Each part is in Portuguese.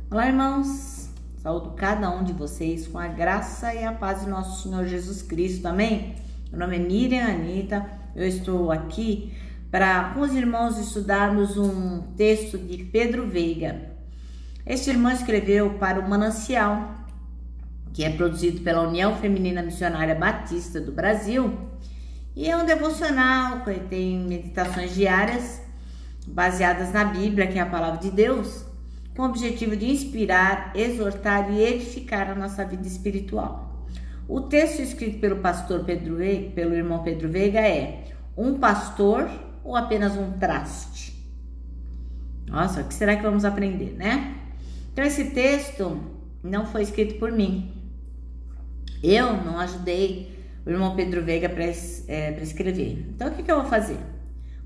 Olá, irmãos, saúdo cada um de vocês com a graça e a paz de nosso Senhor Jesus Cristo, amém? Meu nome é Miriam Anita, eu estou aqui para com os irmãos estudarmos um texto de Pedro Veiga. Este irmão escreveu para o Manancial, que é produzido pela União Feminina Missionária Batista do Brasil, e é um devocional que tem meditações diárias baseadas na Bíblia, que é a palavra de Deus, com o objetivo de inspirar, exortar e edificar a nossa vida espiritual. O texto escrito pelo pastor Pedro Veiga, pelo irmão Pedro Veiga, é: um pastor ou apenas um traste? Nossa, o que será que vamos aprender, né? Então esse texto não foi escrito por mim. Eu não ajudei o irmão Pedro Veiga para escrever. Então o que eu vou fazer?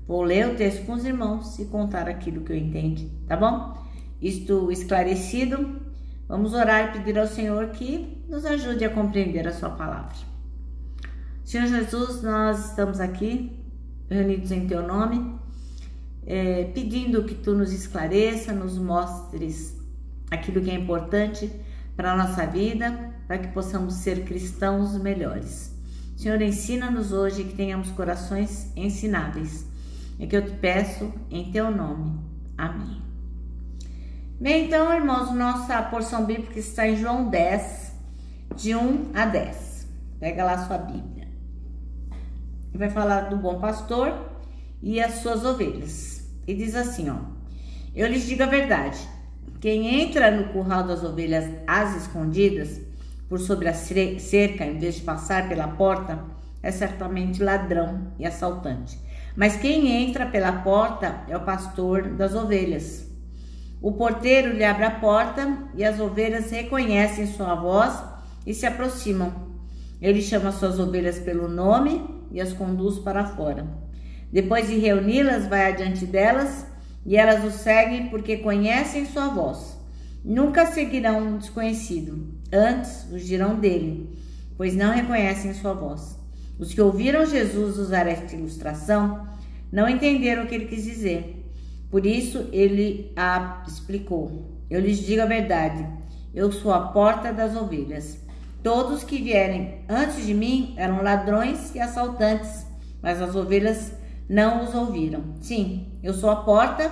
Vou ler o texto com os irmãos e contar aquilo que eu entendi, tá bom? Isto esclarecido, vamos orar e pedir ao Senhor que nos ajude a compreender a sua palavra. Senhor Jesus, nós estamos aqui reunidos em teu nome, pedindo que tu nos esclareça, nos mostres aquilo que é importante para a nossa vida, para que possamos ser cristãos melhores. Senhor, ensina-nos hoje, que tenhamos corações ensináveis. É que eu te peço em teu nome. Amém. Bem, então, irmãos, nossa porção bíblica está em João 10, de 1 a 10. Pega lá a sua Bíblia. Vai falar do bom pastor e as suas ovelhas. E diz assim, ó: eu lhes digo a verdade, quem entra no curral das ovelhas às escondidas, por sobre a cerca, em vez de passar pela porta, é certamente ladrão e assaltante. Mas quem entra pela porta é o pastor das ovelhas. O porteiro lhe abre a porta e as ovelhas reconhecem sua voz e se aproximam. Ele chama suas ovelhas pelo nome e as conduz para fora. Depois de reuni-las, vai adiante delas e elas o seguem porque conhecem sua voz. Nunca seguirão um desconhecido, antes fugirão dele, pois não reconhecem sua voz. Os que ouviram Jesus usar esta ilustração não entenderam o que ele quis dizer. Por isso ele a explicou: eu lhes digo a verdade, eu sou a porta das ovelhas. Todos que vierem antes de mim eram ladrões e assaltantes, mas as ovelhas não os ouviram. Sim, eu sou a porta,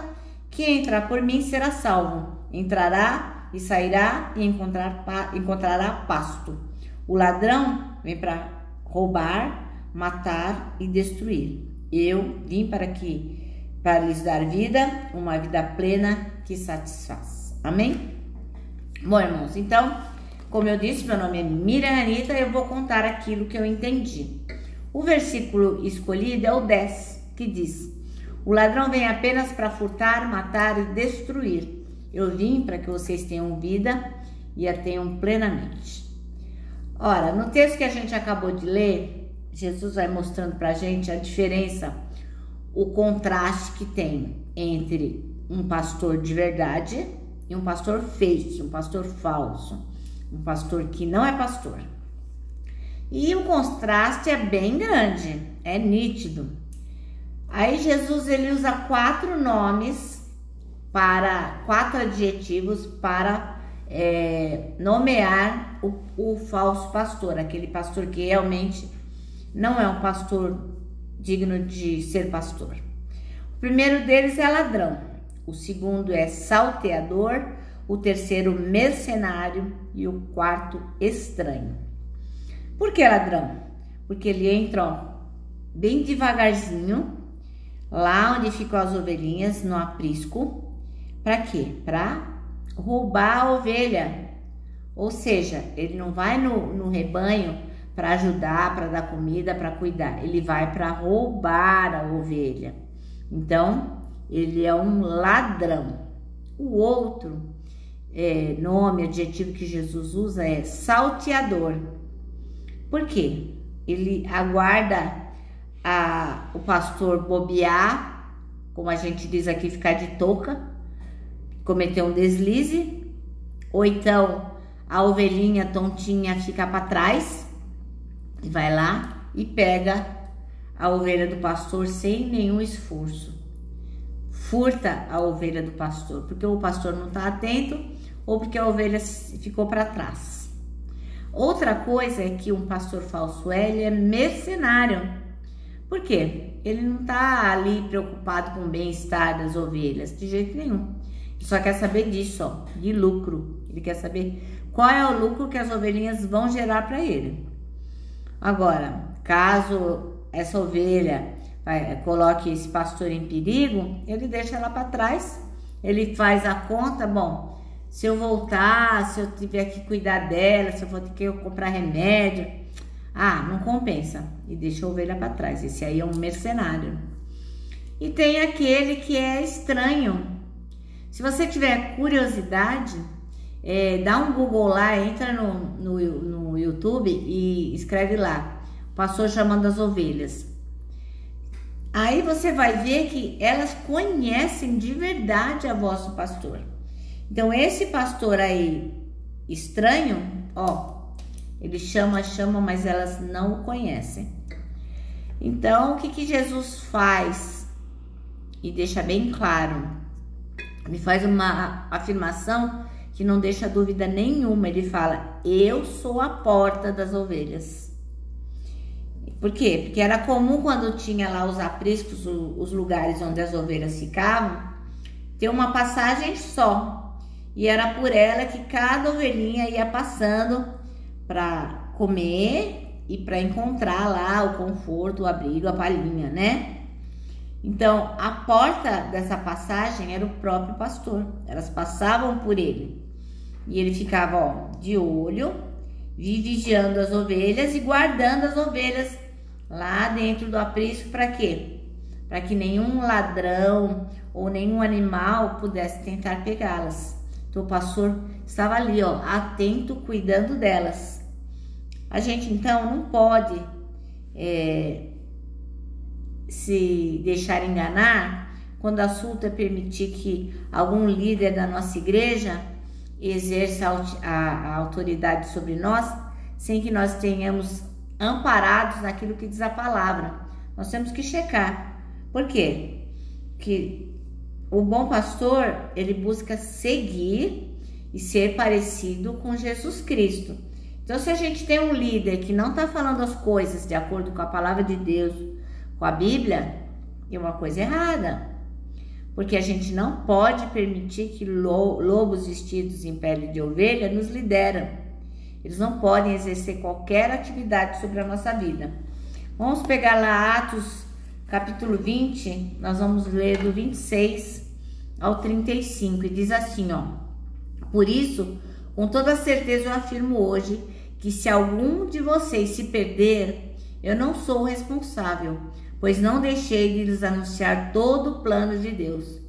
quem entrar por mim será salvo. Entrará e sairá e encontrará pasto. O ladrão vem para roubar, matar e destruir. Eu vim para lhes dar vida, uma vida plena que satisfaz. Amém? Bom, irmãos, então, como eu disse, meu nome é Miriam Anita e eu vou contar aquilo que eu entendi. O versículo escolhido é o 10, que diz: o ladrão vem apenas para furtar, matar e destruir. Eu vim para que vocês tenham vida e a tenham plenamente. Ora, no texto que a gente acabou de ler, Jesus vai mostrando para a gente a diferença, o contraste que tem entre um pastor de verdade e um pastor fake, um pastor falso, um pastor que não é pastor. E o contraste é bem grande, é nítido. Aí Jesus ele usa 4 adjetivos para nomear o falso pastor, aquele pastor que realmente não é um pastor digno de ser pastor. O primeiro deles é ladrão, o segundo é salteador, o terceiro mercenário e o quarto estranho. Por que ladrão? Porque ele entra bem devagarzinho, lá onde ficam as ovelhinhas, no aprisco. Para quê? Para roubar a ovelha. Ou seja, ele não vai no rebanho para ajudar, para dar comida, para cuidar. Ele vai para roubar a ovelha. Então, ele é um ladrão. O outro nome, adjetivo que Jesus usa é salteador. Por quê? Ele aguarda o pastor bobear, como a gente diz aqui, ficar de touca, cometer um deslize, ou então a ovelhinha tontinha fica para trás, e vai lá e pega a ovelha do pastor sem nenhum esforço. Furta a ovelha do pastor, porque o pastor não está atento, ou porque a ovelha ficou para trás. Outra coisa é que um pastor falso ele é mercenário. Por quê? Ele não está ali preocupado com o bem-estar das ovelhas, de jeito nenhum. Ele só quer saber disso, ó, de lucro. Ele quer saber qual é o lucro que as ovelhinhas vão gerar para ele. Agora, caso essa ovelha coloque esse pastor em perigo, ele deixa ela para trás, ele faz a conta, bom, se eu voltar, se eu tiver que cuidar dela, se eu for ter que comprar remédio, não compensa, e deixa a ovelha para trás. Esse aí é um mercenário. E tem aquele que é estranho. Se você tiver curiosidade, dá um Google lá, entra no YouTube e escreve lá, pastor chamando as ovelhas. Aí você vai ver que elas conhecem de verdade a voz do pastor. Então esse pastor aí estranho, ó, ele chama, mas elas não o conhecem. Então o que Jesus faz? E deixa bem claro, ele faz uma afirmação que não deixa dúvida nenhuma. Ele fala: eu sou a porta das ovelhas. Por quê? Porque era comum, quando tinha lá os apriscos, os lugares onde as ovelhas ficavam, ter uma passagem só. E era por ela que cada ovelhinha ia passando para comer e para encontrar lá o conforto, o abrigo, a palhinha, né? Então, a porta dessa passagem era o próprio pastor. Elas passavam por ele. E ele ficava, ó, de olho, vigiando as ovelhas e guardando as ovelhas lá dentro do aprisco. Para quê? Para que nenhum ladrão ou nenhum animal pudesse tentar pegá-las. Então o pastor estava ali, ó, atento, cuidando delas. A gente então não pode se deixar enganar quando o assunto é permitir que algum líder da nossa igreja exerça a autoridade sobre nós, sem que nós tenhamos amparados naquilo que diz a palavra. Nós temos que checar. Por quê? Que o bom pastor, ele busca seguir e ser parecido com Jesus Cristo. Então, se a gente tem um líder que não está falando as coisas de acordo com a palavra de Deus, com a Bíblia, é uma coisa errada. Porque a gente não pode permitir que lobos vestidos em pele de ovelha nos lideram. Eles não podem exercer qualquer atividade sobre a nossa vida. Vamos pegar lá Atos capítulo 20, nós vamos ler do 26 ao 35, e diz assim, ó: por isso, com toda certeza eu afirmo hoje, que se algum de vocês se perder, eu não sou o responsável, pois não deixei de lhes anunciar todo o plano de Deus.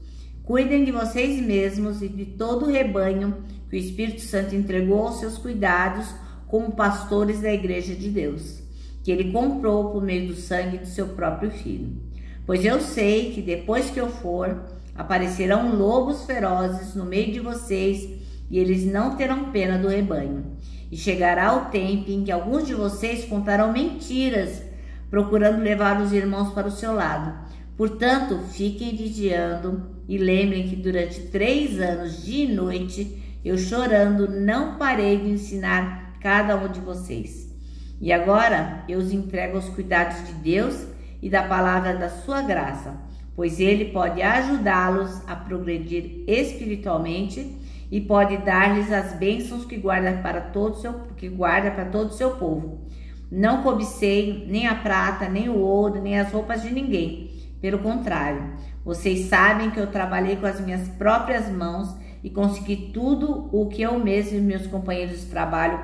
Cuidem de vocês mesmos e de todo o rebanho que o Espírito Santo entregou aos seus cuidados como pastores da igreja de Deus, que ele comprou por meio do sangue do seu próprio filho. Pois eu sei que depois que eu for, aparecerão lobos ferozes no meio de vocês, e eles não terão pena do rebanho. E chegará o tempo em que alguns de vocês contarão mentiras, procurando levar os irmãos para o seu lado. Portanto, fiquem vigiando e lembrem que durante 3 anos, dia e noite, eu chorando não parei de ensinar cada um de vocês. E agora eu os entrego aos cuidados de Deus e da palavra da sua graça, pois ele pode ajudá-los a progredir espiritualmente e pode dar-lhes as bênçãos que guarda para todo o seu povo. Não cobicei nem a prata, nem o ouro, nem as roupas de ninguém. Pelo contrário, vocês sabem que eu trabalhei com as minhas próprias mãos e consegui tudo o que eu mesmo e meus companheiros de trabalho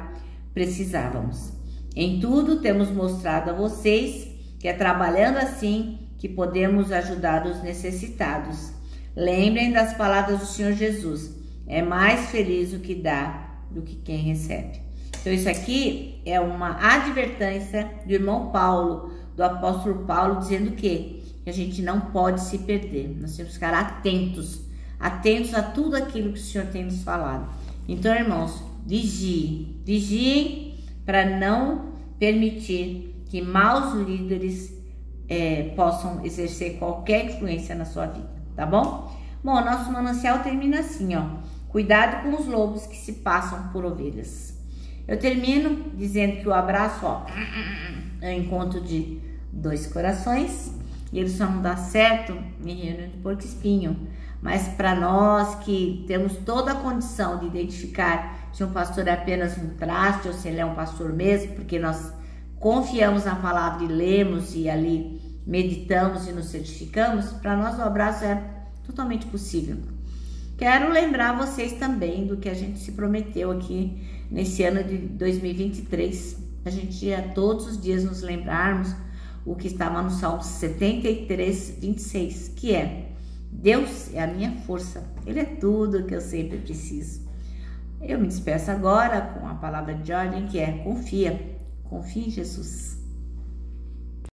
precisávamos. Em tudo temos mostrado a vocês que é trabalhando assim que podemos ajudar os necessitados. Lembrem das palavras do Senhor Jesus: é mais feliz o que dá do que quem recebe. Então isso aqui é uma advertência do irmão Paulo, do apóstolo Paulo, dizendo que a gente não pode se perder. Nós temos que ficar atentos a tudo aquilo que o Senhor tem nos falado. Então, irmãos, vigiem para não permitir que maus líderes possam exercer qualquer influência na sua vida, tá bom? Bom, nosso manancial termina assim, ó: Cuidado com os lobos que se passam por ovelhas. Eu termino dizendo que o abraço, é o encontro de dois corações, e ele só não dá certo em reunião de porco-espinho. Mas para nós que temos toda a condição de identificar se um pastor é apenas um traste ou se ele é um pastor mesmo, porque nós confiamos na palavra e lemos e ali meditamos e nos certificamos, para nós o abraço é totalmente possível. Quero lembrar vocês também do que a gente se prometeu aqui nesse ano de 2023. A gente ia todos os dias nos lembrarmos o que estava no Salmo 73, 26, que é: Deus é a minha força, Ele é tudo que eu sempre preciso. Eu me despeço agora com a palavra de ordem que é: confia em Jesus.